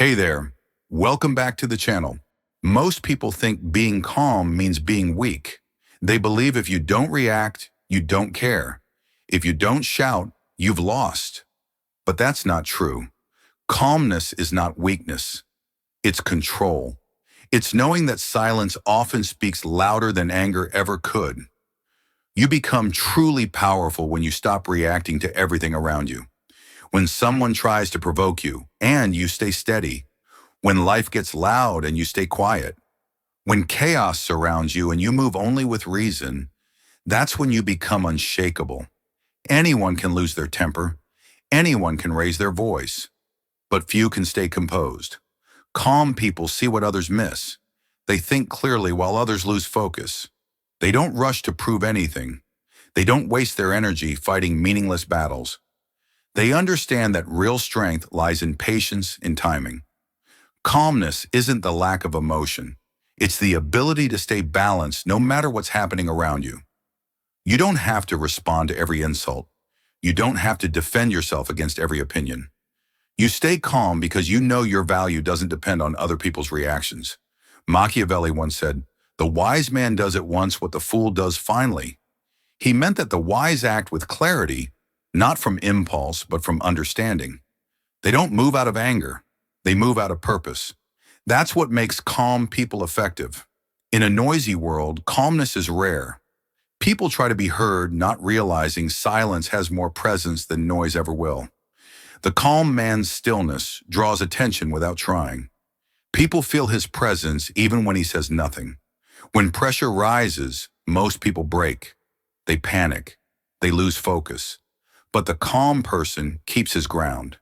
Hey there, welcome back to the channel. Most people think being calm means being weak. They believe if you don't react, you don't care. If you don't shout, you've lost. But that's not true. Calmness is not weakness. It's control. It's knowing that silence often speaks louder than anger ever could. You become truly powerful when you stop reacting to everything around you. When someone tries to provoke you and you stay steady. When life gets loud and you stay quiet. When chaos surrounds you and you move only with reason, that's when you become unshakable. Anyone can lose their temper. Anyone can raise their voice. But few can stay composed. Calm people see what others miss. They think clearly while others lose focus. They don't rush to prove anything. They don't waste their energy fighting meaningless battles. They understand that real strength lies in patience and timing. Calmness isn't the lack of emotion. It's the ability to stay balanced no matter what's happening around you. You don't have to respond to every insult. You don't have to defend yourself against every opinion. You stay calm because you know your value doesn't depend on other people's reactions. Machiavelli once said, "The wise man does at once what the fool does finally." He meant that the wise act with clarity, not from impulse, but from understanding. They don't move out of anger. They move out of purpose. That's what makes calm people effective. In a noisy world, calmness is rare. People try to be heard, not realizing silence has more presence than noise ever will. The calm man's stillness draws attention without trying. People feel his presence even when he says nothing. When pressure rises, most people break. They panic. They lose focus. But the calm person keeps his ground.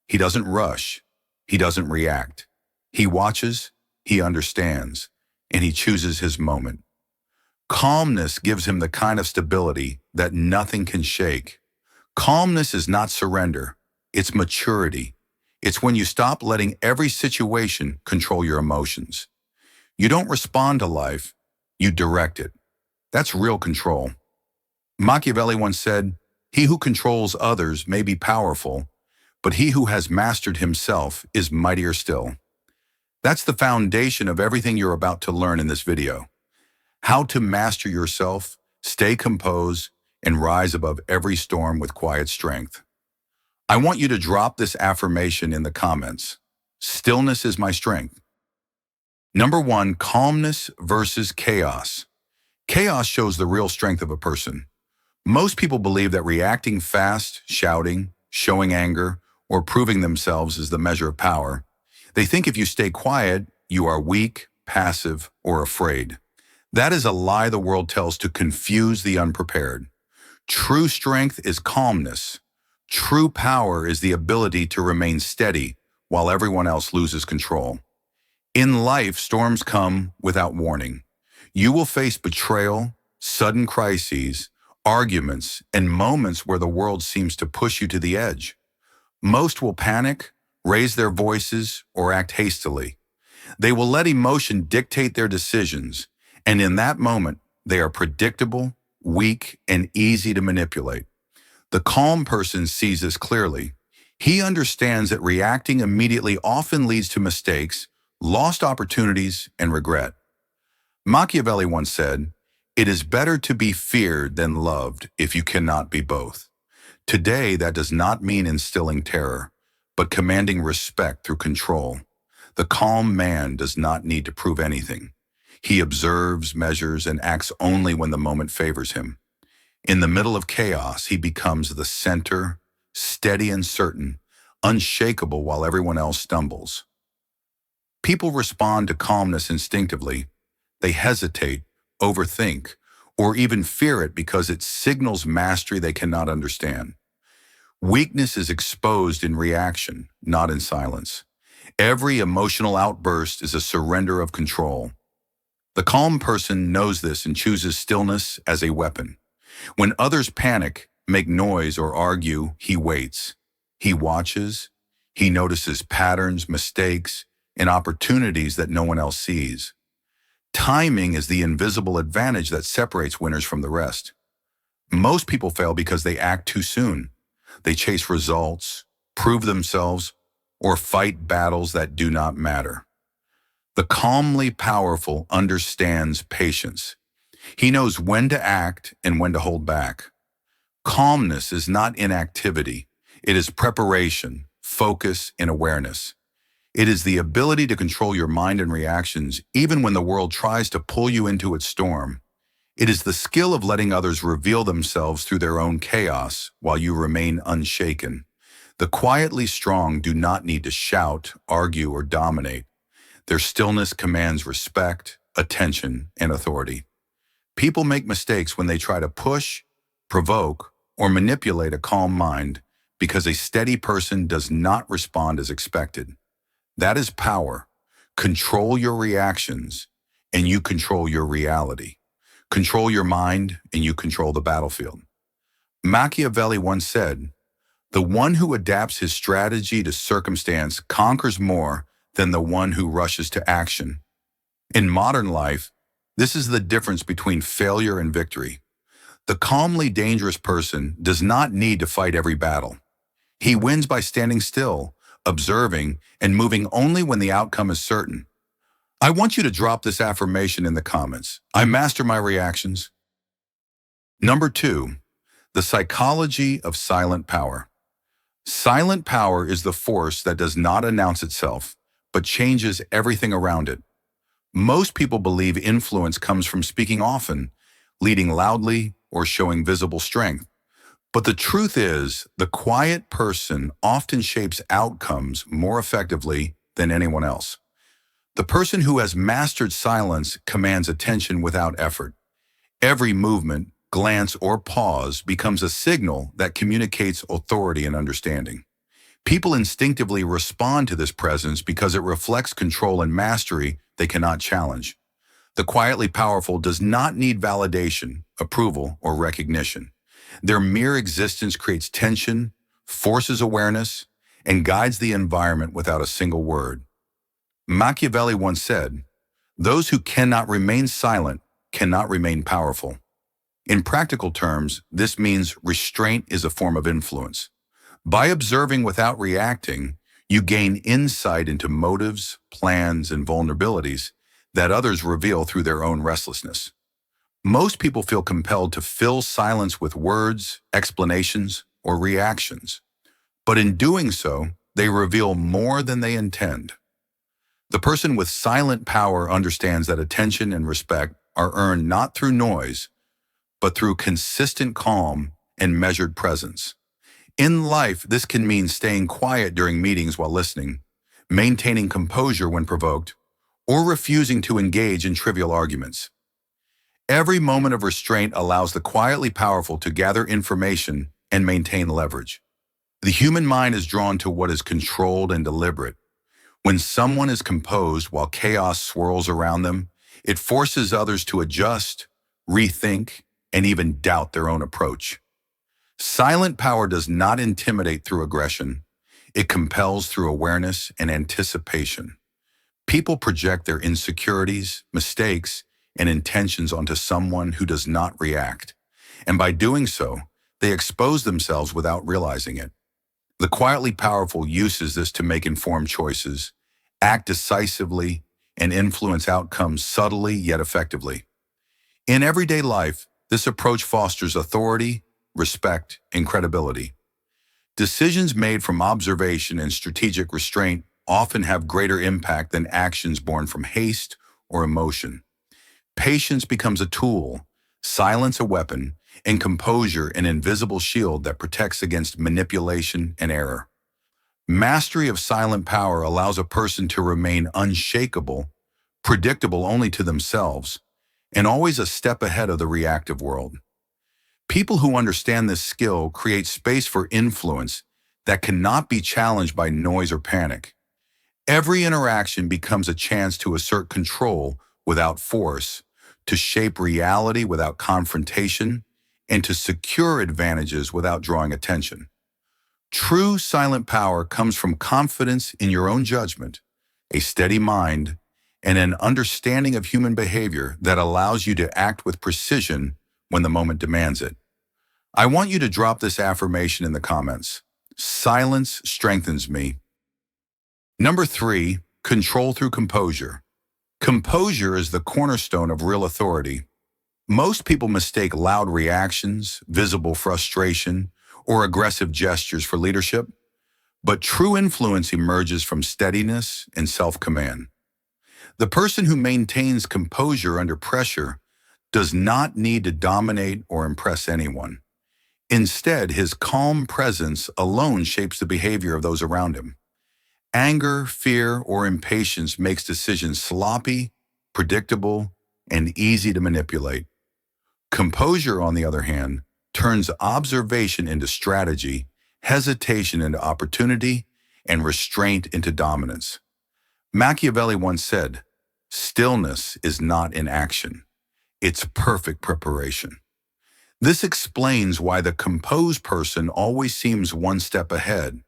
He doesn't rush. He doesn't react. He watches, he understands, and he chooses his moment. Calmness gives him the kind of stability that nothing can shake. Calmness is not surrender. It's maturity. It's when you stop letting every situation control your emotions. You don't respond to life, you direct it. That's real control. Machiavelli once said, "He who controls others may be powerful, but he who has mastered himself is mightier still." That's the foundation of everything you're about to learn in this video. How to master yourself, stay composed, and rise above every storm with quiet strength. I want you to drop this affirmation in the comments. Stillness is my strength. Number 1, calmness versus chaos. Chaos shows the real strength of a person. Most people believe that reacting fast, shouting, showing anger, or proving themselves is the measure of power. They think if you stay quiet, you are weak, passive, or afraid. That is a lie the world tells to confuse the unprepared. True strength is calmness. True power is the ability to remain steady while everyone else loses control. In life, storms come without warning. You will face betrayal, sudden crises, arguments, and moments where the world seems to push you to the edge. Most will panic, raise their voices, or act hastily. They will let emotion dictate their decisions, and in that moment, they are predictable, weak, and easy to manipulate. The calm person sees this clearly. He understands that reacting immediately often leads to mistakes, lost opportunities, and regret. Machiavelli once said, "It is better to be feared than loved if you cannot be both." Today, that does not mean instilling terror, but commanding respect through control. The calm man does not need to prove anything. He observes, measures, and acts only when the moment favors him. In the middle of chaos, he becomes the center, steady and certain, unshakable while everyone else stumbles. People respond to calmness instinctively. They hesitate, overthink, or even fear it because it signals mastery they cannot understand. Weakness is exposed in reaction, not in silence. Every emotional outburst is a surrender of control. The calm person knows this and chooses stillness as a weapon. When others panic, make noise, or argue, he waits. He watches. He notices patterns, mistakes, and opportunities that no one else sees. Timing is the invisible advantage that separates winners from the rest. Most people fail because they act too soon. They chase results, prove themselves, or fight battles that do not matter. The calmly powerful understands patience. He knows when to act and when to hold back. Calmness is not inactivity. It is preparation, focus, and awareness. It is the ability to control your mind and reactions even when the world tries to pull you into its storm. It is the skill of letting others reveal themselves through their own chaos while you remain unshaken. The quietly strong do not need to shout, argue, or dominate. Their stillness commands respect, attention, and authority. People make mistakes when they try to push, provoke, or manipulate a calm mind because a steady person does not respond as expected. That is power. Control your reactions, and you control your reality. Control your mind, and you control the battlefield. Machiavelli once said, "The one who adapts his strategy to circumstance conquers more than the one who rushes to action." In modern life, this is the difference between failure and victory. The calmly dangerous person does not need to fight every battle. He wins by standing still, observing, and moving only when the outcome is certain. I want you to drop this affirmation in the comments. I master my reactions. Number 2, the psychology of silent power. Silent power is the force that does not announce itself, but changes everything around it. Most people believe influence comes from speaking often, leading loudly, or showing visible strength. But the truth is, the quiet person often shapes outcomes more effectively than anyone else. The person who has mastered silence commands attention without effort. Every movement, glance, or pause becomes a signal that communicates authority and understanding. People instinctively respond to this presence because it reflects control and mastery they cannot challenge. The quietly powerful does not need validation, approval, or recognition. Their mere existence creates tension, forces awareness, and guides the environment without a single word. Machiavelli once said, "Those who cannot remain silent cannot remain powerful." In practical terms, this means restraint is a form of influence. By observing without reacting, you gain insight into motives, plans, and vulnerabilities that others reveal through their own restlessness. Most people feel compelled to fill silence with words, explanations, or reactions. But in doing so, they reveal more than they intend. The person with silent power understands that attention and respect are earned not through noise, but through consistent calm and measured presence. In life, this can mean staying quiet during meetings while listening, maintaining composure when provoked, or refusing to engage in trivial arguments. Every moment of restraint allows the quietly powerful to gather information and maintain leverage. The human mind is drawn to what is controlled and deliberate. When someone is composed while chaos swirls around them, it forces others to adjust, rethink, and even doubt their own approach. Silent power does not intimidate through aggression. It compels through awareness and anticipation. People project their insecurities, mistakes, and intentions onto someone who does not react. And by doing so, they expose themselves without realizing it. The quietly powerful uses this to make informed choices, act decisively, and influence outcomes subtly yet effectively. In everyday life, this approach fosters authority, respect, and credibility. Decisions made from observation and strategic restraint often have greater impact than actions born from haste or emotion. Patience becomes a tool, silence a weapon, and composure an invisible shield that protects against manipulation and error. Mastery of silent power allows a person to remain unshakable, predictable only to themselves, and always a step ahead of the reactive world. People who understand this skill create space for influence that cannot be challenged by noise or panic. Every interaction becomes a chance to assert control without force, to shape reality without confrontation, and to secure advantages without drawing attention. True silent power comes from confidence in your own judgment, a steady mind, and an understanding of human behavior that allows you to act with precision when the moment demands it. I want you to drop this affirmation in the comments. Silence strengthens me. Number 3, control through composure. Composure is the cornerstone of real authority. Most people mistake loud reactions, visible frustration, or aggressive gestures for leadership, but true influence emerges from steadiness and self-command. The person who maintains composure under pressure does not need to dominate or impress anyone. Instead, his calm presence alone shapes the behavior of those around him. Anger, fear, or impatience makes decisions sloppy, predictable, and easy to manipulate. Composure, on the other hand, turns observation into strategy, hesitation into opportunity, and restraint into dominance. Machiavelli once said, "Stillness is not inaction. It's perfect preparation." This explains why the composed person always seems one step ahead.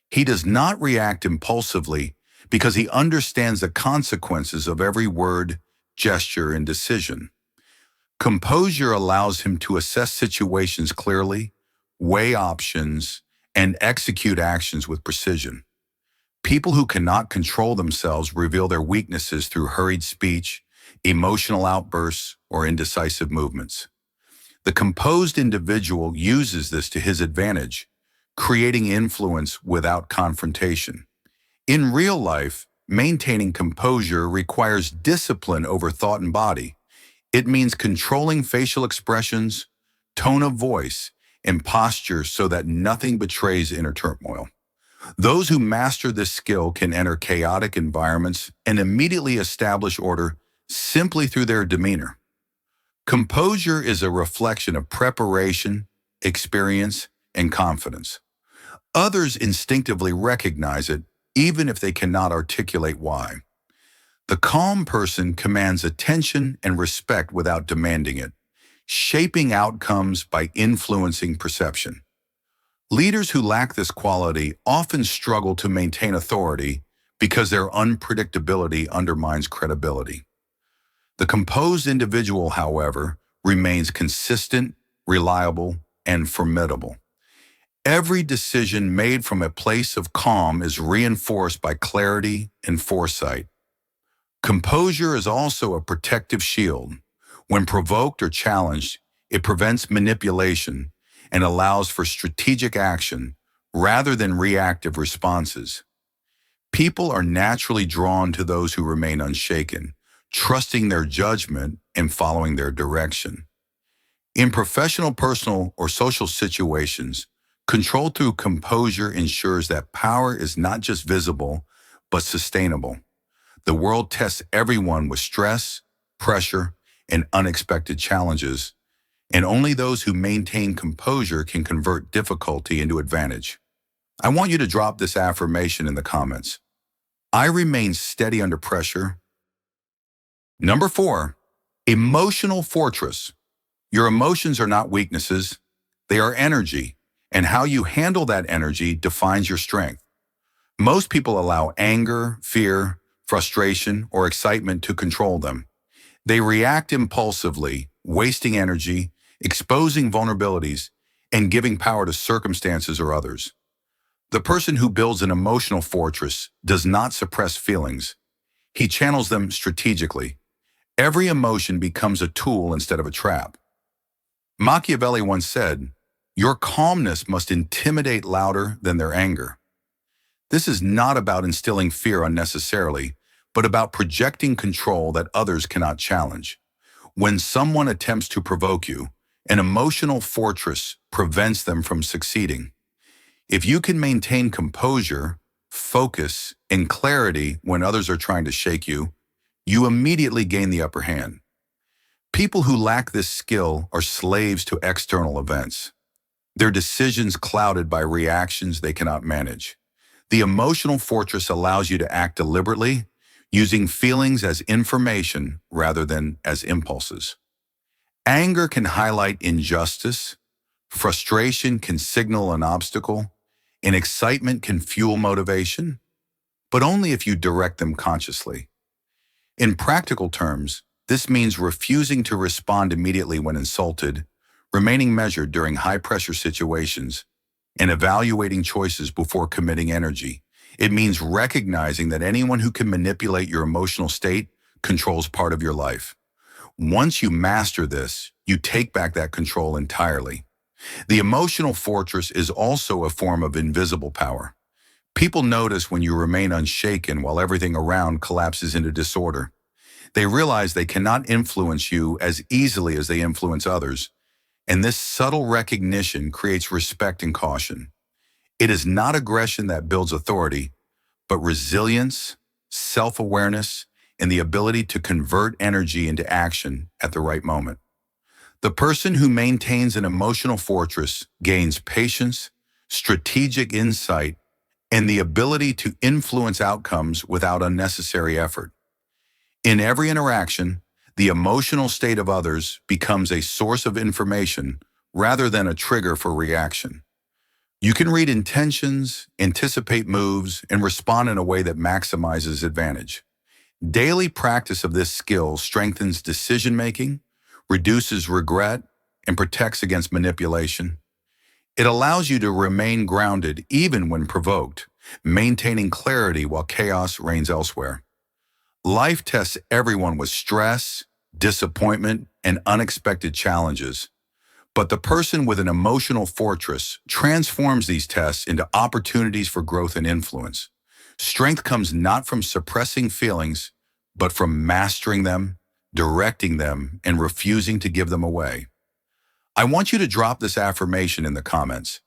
He does not react impulsively because he understands the consequences of every word, gesture, and decision. Composure allows him to assess situations clearly, weigh options, and execute actions with precision. People who cannot control themselves reveal their weaknesses through hurried speech, emotional outbursts, or indecisive movements. The composed individual uses this to his advantage, creating influence without confrontation. In real life, maintaining composure requires discipline over thought and body. It means controlling facial expressions, tone of voice, and posture so that nothing betrays inner turmoil. Those who master this skill can enter chaotic environments and immediately establish order simply through their demeanor. Composure is a reflection of preparation, experience, and confidence. Others instinctively recognize it, even if they cannot articulate why. The calm person commands attention and respect without demanding it, shaping outcomes by influencing perception. Leaders who lack this quality often struggle to maintain authority because their unpredictability undermines credibility. The composed individual, however, remains consistent, reliable, and formidable. Every decision made from a place of calm is reinforced by clarity and foresight. Composure is also a protective shield. When provoked or challenged, it prevents manipulation and allows for strategic action rather than reactive responses. People are naturally drawn to those who remain unshaken, trusting their judgment and following their direction. In professional, personal, or social situations, control through composure ensures that power is not just visible, but sustainable. The world tests everyone with stress, pressure, and unexpected challenges, and only those who maintain composure can convert difficulty into advantage. I want you to drop this affirmation in the comments. I remain steady under pressure. Number 4, emotional fortress. Your emotions are not weaknesses, they are energy, and how you handle that energy defines your strength. Most people allow anger, fear, frustration, or excitement to control them. They react impulsively, wasting energy, exposing vulnerabilities, and giving power to circumstances or others. The person who builds an emotional fortress does not suppress feelings. He channels them strategically. Every emotion becomes a tool instead of a trap. Machiavelli once said, "Your calmness must intimidate louder than their anger." This is not about instilling fear unnecessarily, but about projecting control that others cannot challenge. When someone attempts to provoke you, an emotional fortress prevents them from succeeding. If you can maintain composure, focus, and clarity when others are trying to shake you, you immediately gain the upper hand. People who lack this skill are slaves to external events, their decisions clouded by reactions they cannot manage. The emotional fortress allows you to act deliberately, using feelings as information rather than as impulses. Anger can highlight injustice, frustration can signal an obstacle, and excitement can fuel motivation, but only if you direct them consciously. In practical terms, this means refusing to respond immediately when insulted, remaining measured during high-pressure situations, and evaluating choices before committing energy. It means recognizing that anyone who can manipulate your emotional state controls part of your life. Once you master this, you take back that control entirely. The emotional fortress is also a form of invisible power. People notice when you remain unshaken while everything around collapses into disorder. They realize they cannot influence you as easily as they influence others, and this subtle recognition creates respect and caution. It is not aggression that builds authority, but resilience, self-awareness, and the ability to convert energy into action at the right moment. The person who maintains an emotional fortress gains patience, strategic insight, and the ability to influence outcomes without unnecessary effort. In every interaction, the emotional state of others becomes a source of information rather than a trigger for reaction. You can read intentions, anticipate moves, and respond in a way that maximizes advantage. Daily practice of this skill strengthens decision-making, reduces regret, and protects against manipulation. It allows you to remain grounded even when provoked, maintaining clarity while chaos reigns elsewhere. Life tests everyone with stress, disappointment, and unexpected challenges. But the person with an emotional fortress transforms these tests into opportunities for growth and influence. Strength comes not from suppressing feelings, but from mastering them, directing them, and refusing to give them away. I want you to drop this affirmation in the comments.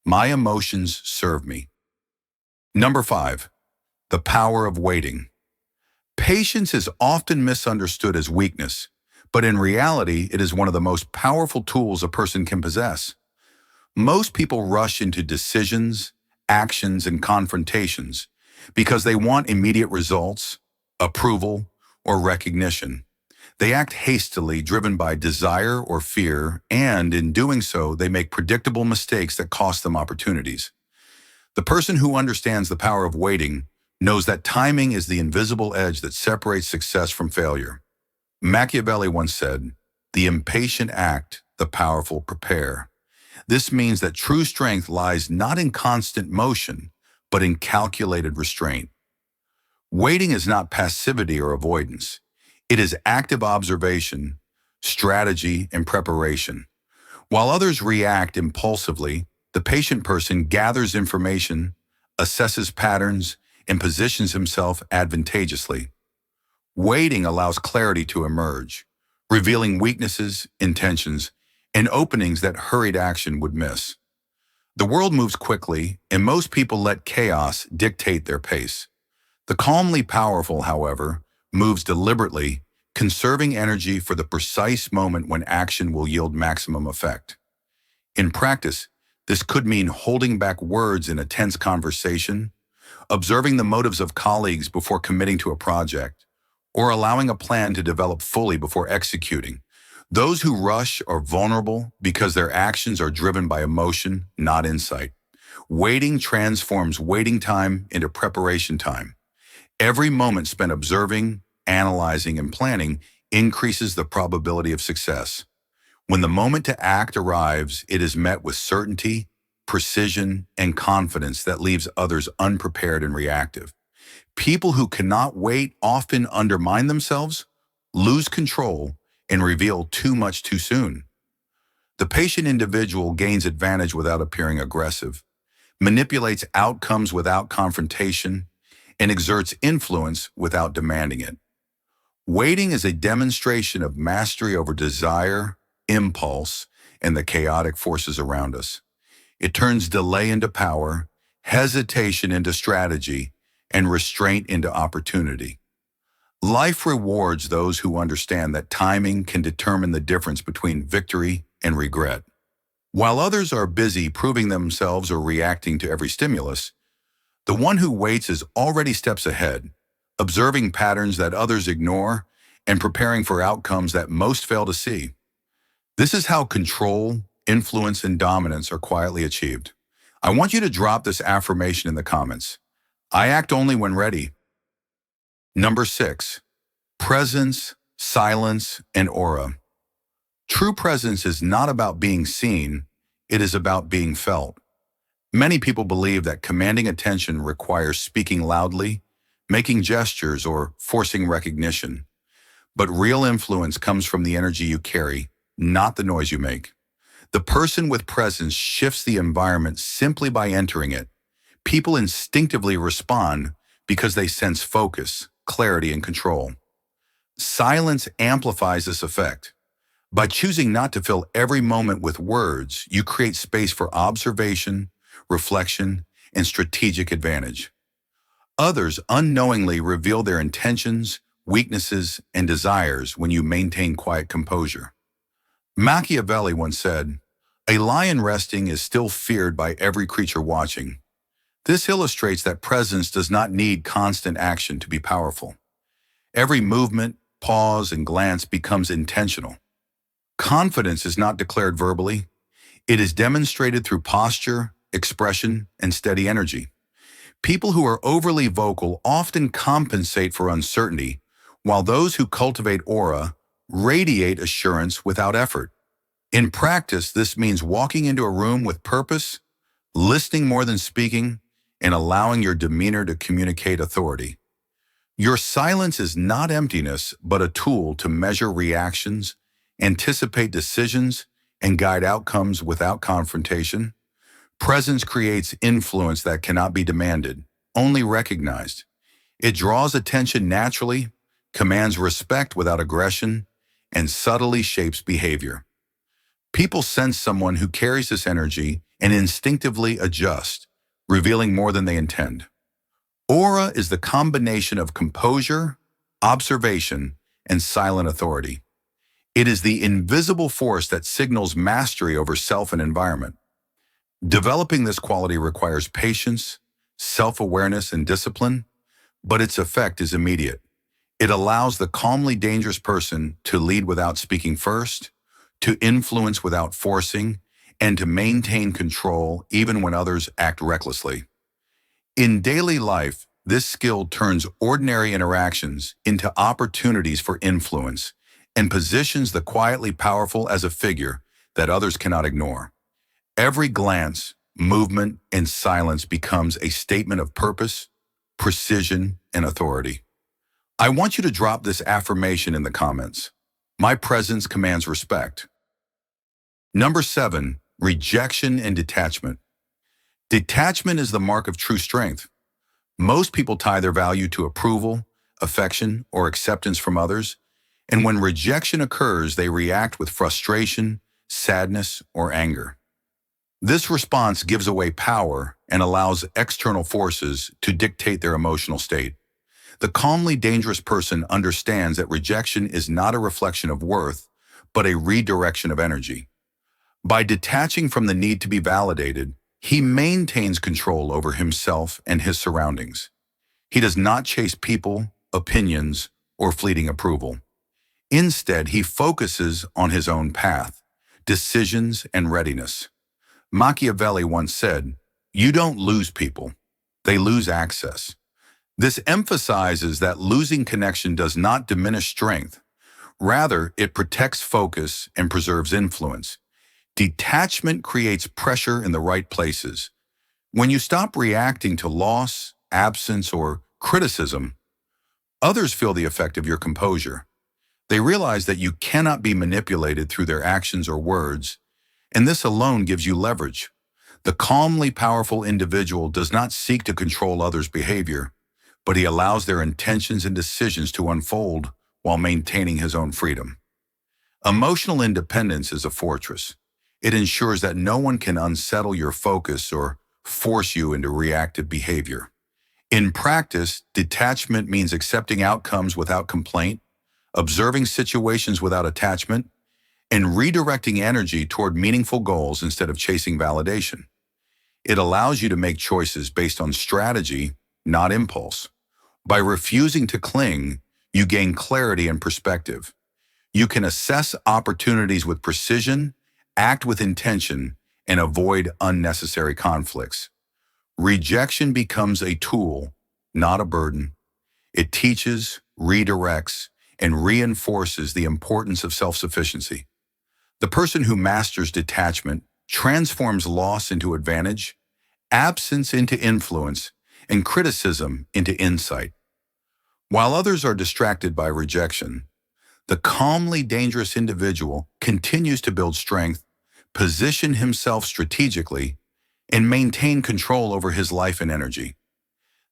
My emotions serve me. Number 5, the power of waiting. Patience is often misunderstood as weakness, but in reality, it is one of the most powerful tools a person can possess. Most people rush into decisions, actions, and confrontations because they want immediate results, approval, or recognition. They act hastily, driven by desire or fear, and in doing so, they make predictable mistakes that cost them opportunities. The person who understands the power of waiting knows that timing is the invisible edge that separates success from failure. Machiavelli once said, "The impatient act, the powerful prepare." This means that true strength lies not in constant motion, but in calculated restraint. Waiting is not passivity or avoidance. It is active observation, strategy, and preparation. While others react impulsively, the patient person gathers information, assesses patterns, and positions himself advantageously. Waiting allows clarity to emerge, revealing weaknesses, intentions, and openings that hurried action would miss. The world moves quickly, and most people let chaos dictate their pace. The calmly powerful, however, moves deliberately, conserving energy for the precise moment when action will yield maximum effect. In practice, this could mean holding back words in a tense conversation, observing the motives of colleagues before committing to a project, or allowing a plan to develop fully before executing. Those who rush are vulnerable because their actions are driven by emotion, not insight. Waiting transforms waiting time into preparation time. Every moment spent observing, analyzing, and planning increases the probability of success. When the moment to act arrives, it is met with certainty, precision, and confidence that leaves others unprepared and reactive. People who cannot wait often undermine themselves, lose control, and reveal too much too soon. The patient individual gains advantage without appearing aggressive, manipulates outcomes without confrontation, and exerts influence without demanding it. Waiting is a demonstration of mastery over desire, impulse, and the chaotic forces around us. It turns delay into power, hesitation into strategy, and restraint into opportunity. Life rewards those who understand that timing can determine the difference between victory and regret. While others are busy proving themselves or reacting to every stimulus, the one who waits is already steps ahead, observing patterns that others ignore and preparing for outcomes that most fail to see. This is how control, influence, and dominance are quietly achieved. I want you to drop this affirmation in the comments. I act only when ready. Number 6, presence, silence, and aura. True presence is not about being seen, it is about being felt. Many people believe that commanding attention requires speaking loudly, making gestures, or forcing recognition. But real influence comes from the energy you carry, not the noise you make. The person with presence shifts the environment simply by entering it. People instinctively respond because they sense focus, clarity, and control. Silence amplifies this effect. By choosing not to fill every moment with words, you create space for observation, reflection, and strategic advantage. Others unknowingly reveal their intentions, weaknesses, and desires when you maintain quiet composure. Machiavelli once said, "A lion resting is still feared by every creature watching." This illustrates that presence does not need constant action to be powerful. Every movement, pause, and glance becomes intentional. Confidence is not declared verbally. It is demonstrated through posture, expression, and steady energy. People who are overly vocal often compensate for uncertainty, while those who cultivate aura radiate assurance without effort. In practice, this means walking into a room with purpose, listening more than speaking, and allowing your demeanor to communicate authority. Your silence is not emptiness, but a tool to measure reactions, anticipate decisions, and guide outcomes without confrontation. Presence creates influence that cannot be demanded, only recognized. It draws attention naturally, commands respect without aggression, and subtly shapes behavior. People sense someone who carries this energy and instinctively adjust, revealing more than they intend. Aura is the combination of composure, observation, and silent authority. It is the invisible force that signals mastery over self and environment. Developing this quality requires patience, self-awareness, and discipline, but its effect is immediate. It allows the calmly dangerous person to lead without speaking first, to influence without forcing, and to maintain control even when others act recklessly. In daily life, this skill turns ordinary interactions into opportunities for influence and positions the quietly powerful as a figure that others cannot ignore. Every glance, movement, and silence becomes a statement of purpose, precision, and authority. I want you to drop this affirmation in the comments. My presence commands respect. Number 7, rejection and detachment. Detachment is the mark of true strength. Most people tie their value to approval, affection, or acceptance from others, and when rejection occurs, they react with frustration, sadness, or anger. This response gives away power and allows external forces to dictate their emotional state. The calmly dangerous person understands that rejection is not a reflection of worth, but a redirection of energy. By detaching from the need to be validated, he maintains control over himself and his surroundings. He does not chase people, opinions, or fleeting approval. Instead, he focuses on his own path, decisions, and readiness. Machiavelli once said, "You don't lose people, they lose access." This emphasizes that losing connection does not diminish strength. Rather, it protects focus and preserves influence. Detachment creates pressure in the right places. When you stop reacting to loss, absence, or criticism, others feel the effect of your composure. They realize that you cannot be manipulated through their actions or words, and this alone gives you leverage. The calmly powerful individual does not seek to control others' behavior, but he allows their intentions and decisions to unfold while maintaining his own freedom. Emotional independence is a fortress. It ensures that no one can unsettle your focus or force you into reactive behavior. In practice, detachment means accepting outcomes without complaint, observing situations without attachment, and redirecting energy toward meaningful goals instead of chasing validation. It allows you to make choices based on strategy, not impulse. By refusing to cling, you gain clarity and perspective. You can assess opportunities with precision, act with intention, and avoid unnecessary conflicts. Rejection becomes a tool, not a burden. It teaches, redirects, and reinforces the importance of self-sufficiency. The person who masters detachment transforms loss into advantage, absence into influence, and criticism into insight. While others are distracted by rejection, the calmly dangerous individual continues to build strength, position himself strategically, and maintain control over his life and energy.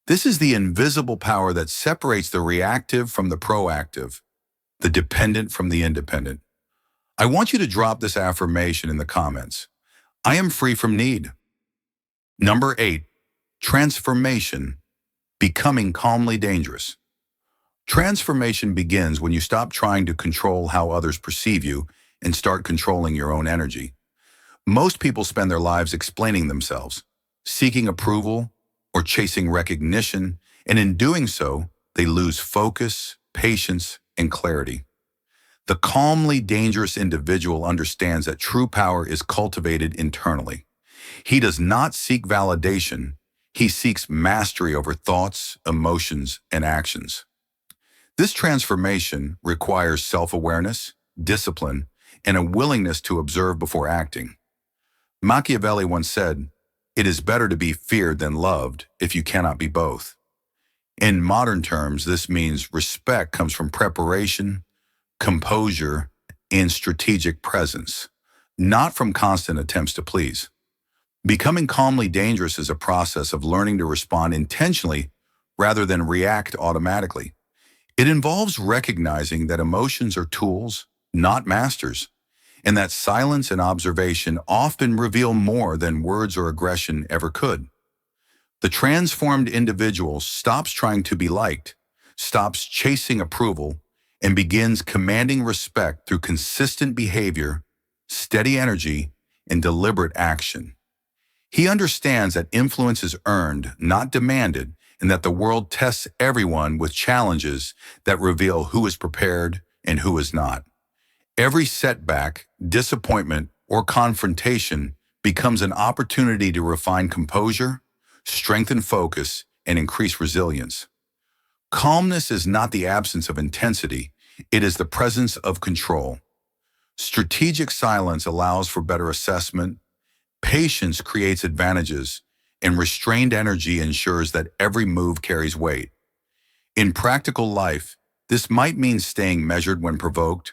This is the invisible power that separates the reactive from the proactive, the dependent from the independent. I want you to drop this affirmation in the comments. I am free from need. Number 8, transformation, becoming calmly dangerous. Transformation begins when you stop trying to control how others perceive you and start controlling your own energy. Most people spend their lives explaining themselves, seeking approval, or chasing recognition, and in doing so, they lose focus, patience, and clarity. The calmly dangerous individual understands that true power is cultivated internally. He does not seek validation, he seeks mastery over thoughts, emotions, and actions. This transformation requires self-awareness, discipline, and a willingness to observe before acting. Machiavelli once said, "It is better to be feared than loved if you cannot be both." In modern terms, this means respect comes from preparation, composure, and strategic presence, not from constant attempts to please. Becoming calmly dangerous is a process of learning to respond intentionally rather than react automatically. It involves recognizing that emotions are tools, not masters, and that silence and observation often reveal more than words or aggression ever could. The transformed individual stops trying to be liked, stops chasing approval, and begins commanding respect through consistent behavior, steady energy, and deliberate action. He understands that influence is earned, not demanded, and that the world tests everyone with challenges that reveal who is prepared and who is not. Every setback, disappointment, or confrontation becomes an opportunity to refine composure, strengthen focus, and increase resilience. Calmness is not the absence of intensity, it is the presence of control. Strategic silence allows for better assessment, patience creates advantages, and restrained energy ensures that every move carries weight. In practical life, this might mean staying measured when provoked,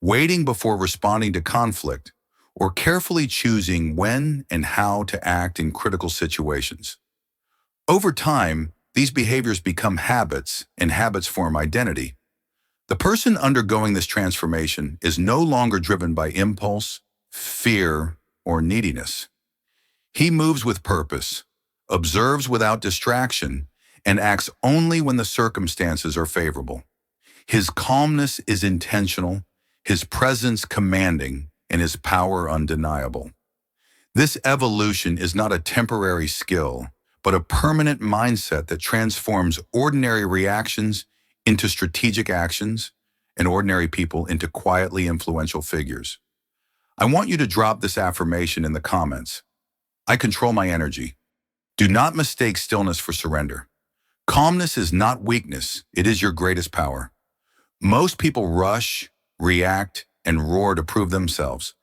waiting before responding to conflict, or carefully choosing when and how to act in critical situations. Over time, these behaviors become habits, and habits form identity. The person undergoing this transformation is no longer driven by impulse, fear, or neediness. He moves with purpose, observes without distraction, and acts only when the circumstances are favorable. His calmness is intentional, his presence commanding, and his power undeniable. This evolution is not a temporary skill, but a permanent mindset that transforms ordinary reactions into strategic actions and ordinary people into quietly influential figures. I want you to drop this affirmation in the comments. I control my energy. Do not mistake stillness for surrender. Calmness is not weakness, it is your greatest power. Most people rush, react, and roar to prove themselves.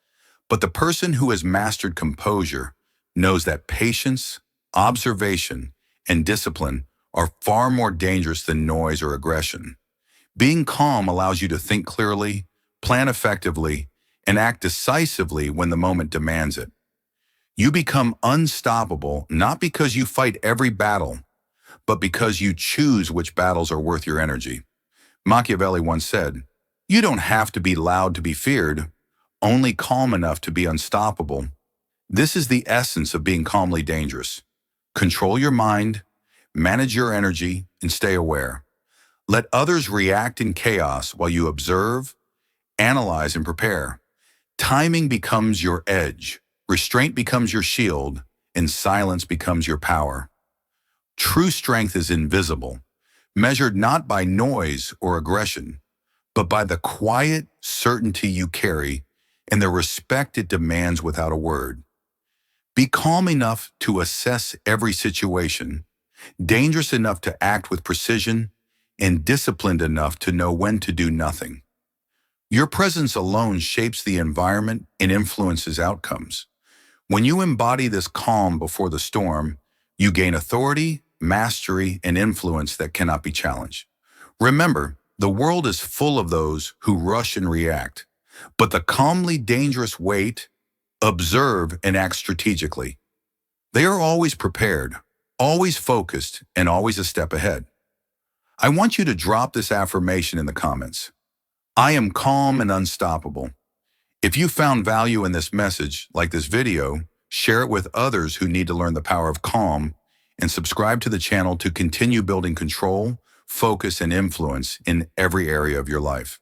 But the person who has mastered composure knows that patience, observation, and discipline are far more dangerous than noise or aggression. Being calm allows you to think clearly, plan effectively, and act decisively when the moment demands it. You become unstoppable not because you fight every battle, but because you choose which battles are worth your energy. Machiavelli once said, "You don't have to be loud to be feared, only calm enough to be unstoppable." This is the essence of being calmly dangerous. Control your mind, manage your energy, and stay aware. Let others react in chaos while you observe, analyze, and prepare. Timing becomes your edge, restraint becomes your shield, and silence becomes your power. True strength is invisible, measured not by noise or aggression, but by the quiet certainty you carry and the respect it demands without a word. Be calm enough to assess every situation, dangerous enough to act with precision, and disciplined enough to know when to do nothing. Your presence alone shapes the environment and influences outcomes. When you embody this calm before the storm, You gain authority, mastery, and influence that cannot be challenged. Remember, the world is full of those who rush and react, but the calmly dangerous wait, observe, and act strategically. They are always prepared, always focused, and always a step ahead. I want you to drop this affirmation in the comments. I am calm and unstoppable. If you found value in this message, like this video, share it with others who need to learn the power of calm, and subscribe to the channel to continue building control, focus, and influence in every area of your life.